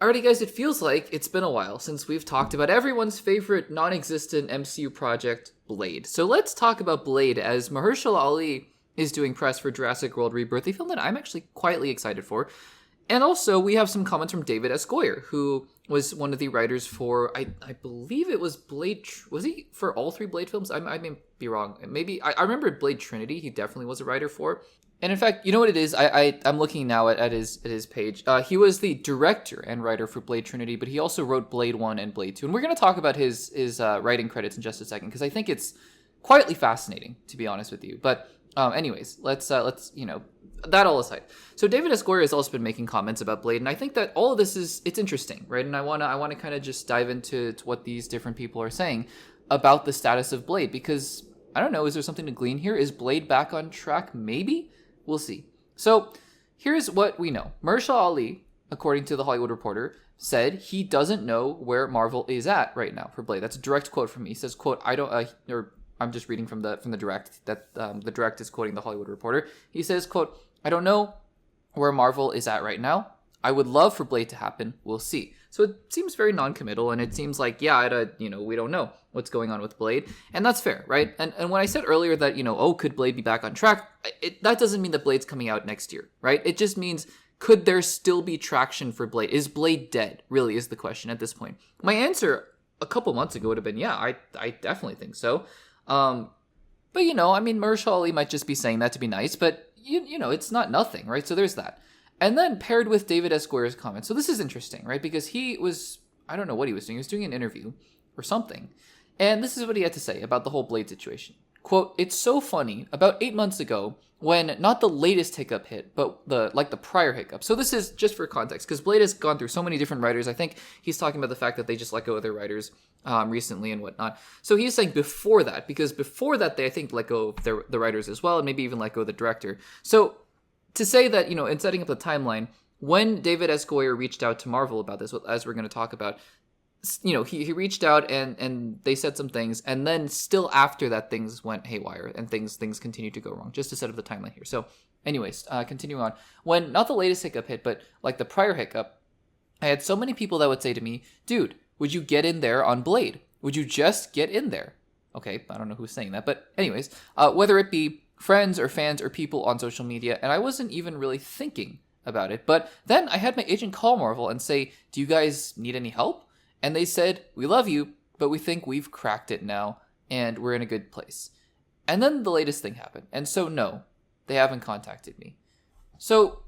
Alrighty guys, it feels like it's been a while since we've talked about everyone's favorite non-existent MCU project, Blade. So let's talk about Blade, as Mahershala Ali is doing press for Jurassic World Rebirth, a film that I'm actually quietly excited for. And also, we have some comments from David S. Goyer, who was one of the writers for, I believe it was Blade, was he for all three Blade films? I may be wrong. Maybe, I remember Blade Trinity, he definitely was a writer for. And in fact, you know what it is? I'm looking now at his page. He was the director and writer for Blade Trinity, but he also wrote Blade 1 and Blade 2. And we're going to talk about his writing credits in just a second, because I think it's quietly fascinating, to be honest with you. But anyways, let's that all aside. So David S. Goyer has also been making comments about Blade, and I think that all of this it's interesting, right? And I wanna kind of just dive into what these different people are saying about the status of Blade, because I don't know, is there something to glean here? Is Blade back on track? Maybe? We'll see. So here's what we know. Mahershala Ali, according to The Hollywood Reporter, said he doesn't know where Marvel is at right now for Blade. That's a direct quote from me. He says, quote, I'm just reading from the direct, that the direct is quoting The Hollywood Reporter. He says, quote, I don't know where Marvel is at right now. I would love for Blade to happen. We'll see. So it seems very non-committal, and it seems like, yeah, we don't know what's going on with Blade, and that's fair, right? And when I said earlier that, could Blade be back on track, that doesn't mean that Blade's coming out next year, right? It just means, could there still be traction for Blade? Is Blade dead, really, is the question at this point. My answer a couple months ago would have been, yeah, I definitely think so. But, Mahershala Ali might just be saying that to be nice, but, it's not nothing, right? So there's that. And then paired with David S. Goyer's comments. So this is interesting, right? Because he was, I don't know what he was doing. He was doing an interview or something. And this is what he had to say about the whole Blade situation. Quote, it's so funny. About 8 months ago, when not the latest hiccup hit, but the prior hiccup. So this is just for context, because Blade has gone through so many different writers. I think he's talking about the fact that they just let go of their writers recently and whatnot. So he's saying before that, because before that, they, I think, let go of the writers as well, and maybe even let go of the director. So to say that, in setting up the timeline, when David S. Goyer reached out to Marvel about this, as we're going to talk about, he reached out and they said some things, and then still after that, things went haywire and things continued to go wrong, just to set up the timeline here. So anyways, continuing on. When not the latest hiccup hit, but like the prior hiccup, I had so many people that would say to me, dude, would you get in there on Blade? Would you just get in there? Okay, I don't know who's saying that, but anyways, whether it be friends or fans or people on social media, and I wasn't even really thinking about it. But then I had my agent call Marvel and say, do you guys need any help? And they said, we love you, but we think we've cracked it now, and we're in a good place. And then the latest thing happened. And so no, they haven't contacted me. So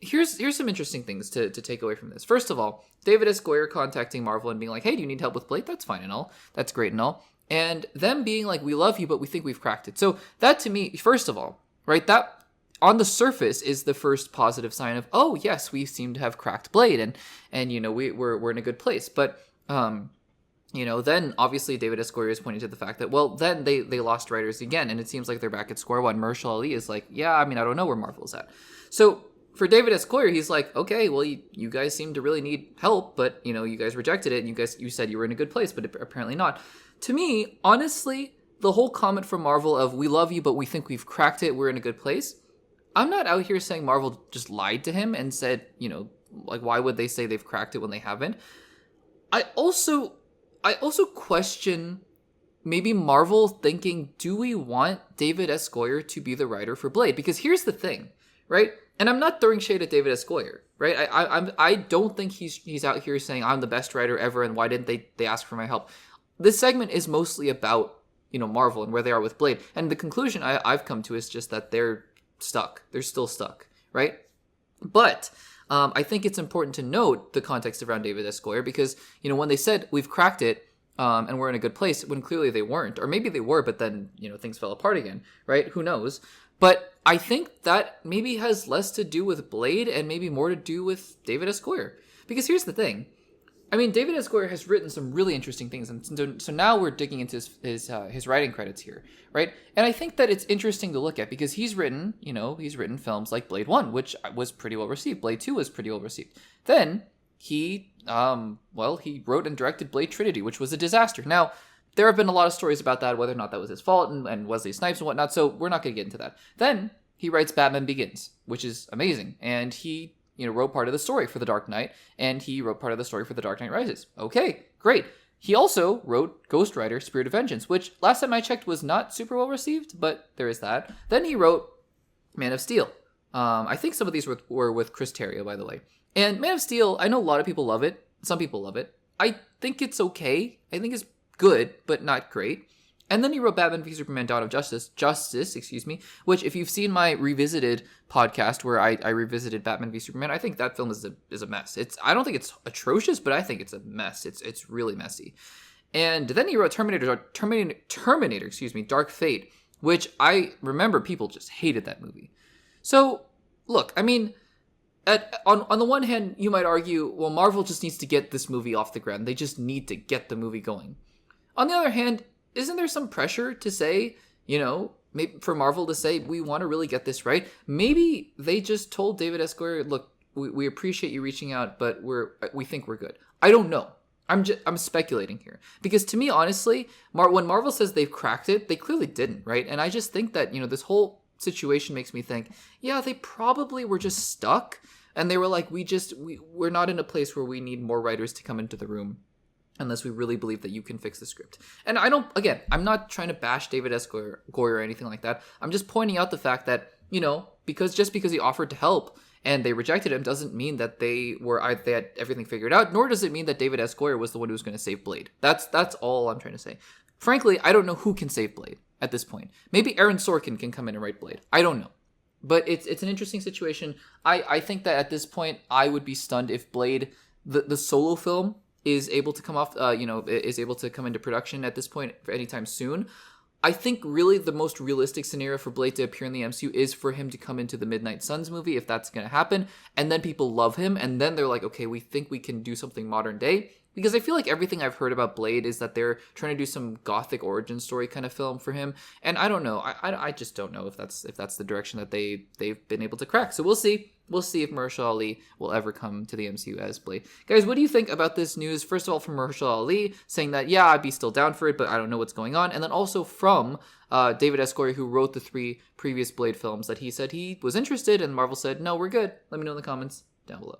here's some interesting things to take away from this. First of all, David S. Goyer contacting Marvel and being like, hey, do you need help with Blade? That's fine and all. That's great and all. And them being like, we love you, but we think we've cracked it. So that to me, first of all, right, that on the surface is the first positive sign of, oh, yes, we seem to have cracked Blade and we're in a good place. But, then obviously David S. Goyer is pointing to the fact that, well, then they lost writers again, and it seems like they're back at square one. Mahershala Ali is like, yeah, I don't know where Marvel's at. So for David S. Goyer, he's like, okay, well, you guys seem to really need help, but, you guys rejected it, and you said you were in a good place, but apparently not. To me, honestly, the whole comment from Marvel of, we love you, but we think we've cracked it, we're in a good place, I'm not out here saying Marvel just lied to him and said, why would they say they've cracked it when they haven't? I also question maybe Marvel thinking, do we want David S. Goyer to be the writer for Blade? Because here's the thing, right? And I'm not throwing shade at David S. Goyer, right? I don't think he's out here saying I'm the best writer ever and why didn't they ask for my help? This segment is mostly about, Marvel and where they are with Blade. And the conclusion I've come to is just that they're stuck. They're still stuck, right? But I think it's important to note the context around David S. Goyer because, when they said we've cracked it and we're in a good place, when clearly they weren't, or maybe they were, but then, things fell apart again, right? Who knows? But I think that maybe has less to do with Blade and maybe more to do with David S. Goyer. Because here's the thing. David S. Goyer has written some really interesting things, and so now we're digging into his writing credits here, right? And I think that it's interesting to look at because he's written films like Blade 1, which was pretty well received. Blade 2 was pretty well received. Then he wrote and directed Blade Trinity, which was a disaster. Now, there have been a lot of stories about that, whether or not that was his fault and Wesley Snipes and whatnot, so we're not going to get into that. Then he writes Batman Begins, which is amazing, and he wrote part of the story for The Dark Knight, and he wrote part of the story for The Dark Knight Rises. Okay, great. He also wrote Ghost Rider Spirit of Vengeance, which last time I checked was not super well received, but there is that. Then he wrote Man of Steel. I think some of these were with Chris Terrio, by the way. And Man of Steel, I know a lot of people love it. Some people love it. I think it's okay. I think it's good, but not great. And then he wrote Batman v Superman Dawn of Justice, which if you've seen my Revisited podcast where I revisited Batman v Superman, I think that film is a mess. I don't think it's atrocious, but I think it's a mess. It's really messy. And then he wrote Terminator, Dark Fate, which I remember people just hated that movie. So, look, I mean, on the one hand, you might argue, well, Marvel just needs to get this movie off the ground. They just need to get the movie going. On the other hand, isn't there some pressure to say, maybe for Marvel to say, we want to really get this right? Maybe they just told David S. Goyer, look, we appreciate you reaching out, but we think we're good. I don't know. I'm speculating here. Because to me, honestly, when Marvel says they've cracked it, they clearly didn't, right? And I just think that, this whole situation makes me think, yeah, they probably were just stuck. And they were like, we're not in a place where we need more writers to come into the room unless we really believe that you can fix the script. And I'm not trying to bash David S. Goyer or anything like that. I'm just pointing out the fact that, because he offered to help and they rejected him doesn't mean that they had everything figured out, nor does it mean that David S. Goyer was the one who was going to save Blade. That's all I'm trying to say. Frankly, I don't know who can save Blade at this point. Maybe AARON Sorkin can come in and write Blade. I don't know. But it's an interesting situation. I think that at this point, I would be stunned if Blade, the solo film, is able to come off, is able to come into production at this point anytime soon. I think really the most realistic scenario for Blade to appear in the MCU is for him to come into the Midnight Suns movie, if that's going to happen, and then people love him, and then they're like, okay, we think we can do something modern day. Because I feel like everything I've heard about Blade is that they're trying to do some gothic origin story kind of film for him, and I don't know. I just don't know if that's the direction that they've been able to crack. So we'll see. We'll see if Mahershala Ali will ever come to the MCU as Blade. Guys, what do you think about this news? First of all, from Mahershala Ali saying that, yeah, I'd be still down for it, but I don't know what's going on. And then also from David S. Goyer, who wrote the 3 previous Blade films, that he said he was interested, and Marvel said, no, we're good. Let me know in the comments down below.